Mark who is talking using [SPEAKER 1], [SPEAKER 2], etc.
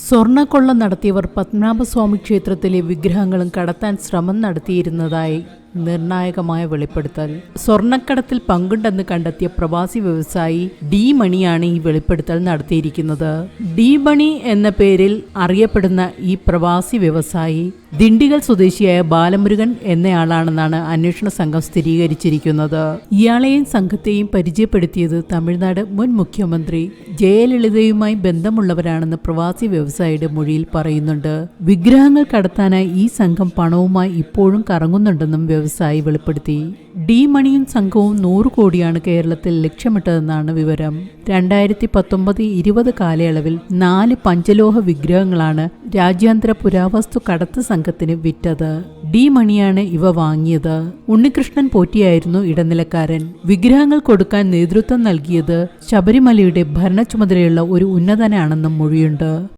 [SPEAKER 1] സ്വർണ്ണക്കൊള്ള നടത്തിയവർ പത്മനാഭസ്വാമി ക്ഷേത്രത്തിലെ വിഗ്രഹങ്ങളും കടത്താൻ ശ്രമം നടത്തിയിരുന്നതായി നിർണായകമായ വെളിപ്പെടുത്തൽ. സ്വർണ്ണക്കടത്തിൽ പങ്കുണ്ടെന്ന് കണ്ടെത്തിയ പ്രവാസി വ്യവസായി ഡി മണിയാണ് ഈ വെളിപ്പെടുത്തൽ നടത്തിയിരിക്കുന്നത്. ഡി മണി എന്ന പേരിൽ അറിയപ്പെടുന്ന ഈ പ്രവാസി വ്യവസായി ദിണ്ടിഗൽ സ്വദേശിയായ ബാലമുരുകൻ എന്നയാളാണെന്നാണ് അന്വേഷണ സംഘം സ്ഥിരീകരിച്ചിരിക്കുന്നത്. ഇയാളെയും സംഘത്തെയും പരിചയപ്പെടുത്തിയത് തമിഴ്നാട് മുൻ മുഖ്യമന്ത്രി ജയലളിതയുമായി ബന്ധമുള്ളവരാണെന്ന് പ്രവാസി വ്യവസായിയുടെ മൊഴിയിൽ പറയുന്നുണ്ട്. വിഗ്രഹങ്ങൾ കടത്താനായി ഈ സംഘം പണവുമായി ഇപ്പോഴും കറങ്ങുന്നുണ്ടെന്നും വ്യവസായി വെളിപ്പെടുത്തി. ഡി മണിയും സംഘവും 100 കോടിയാണ് കേരളത്തിൽ ലക്ഷ്യമിട്ടതെന്നാണ് വിവരം. 2019-20 കാലയളവിൽ 4 പഞ്ചലോഹ വിഗ്രഹങ്ങളാണ് രാജ്യാന്തര പുരാവസ്തു കടത്ത് സംഘത്തിന് വിറ്റത്. ഡി മണിയാണ് ഇവ വാങ്ങിയത്. ഉണ്ണികൃഷ്ണൻ പോറ്റിയായിരുന്നു ഇടനിലക്കാരൻ. വിഗ്രഹങ്ങൾ കൊടുക്കാൻ നേതൃത്വം നൽകിയത് ശബരിമലയുടെ ഭരണ ചുമതലയുള്ള ഒരു ഉന്നതനാണെന്നും മൊഴിയുണ്ട്.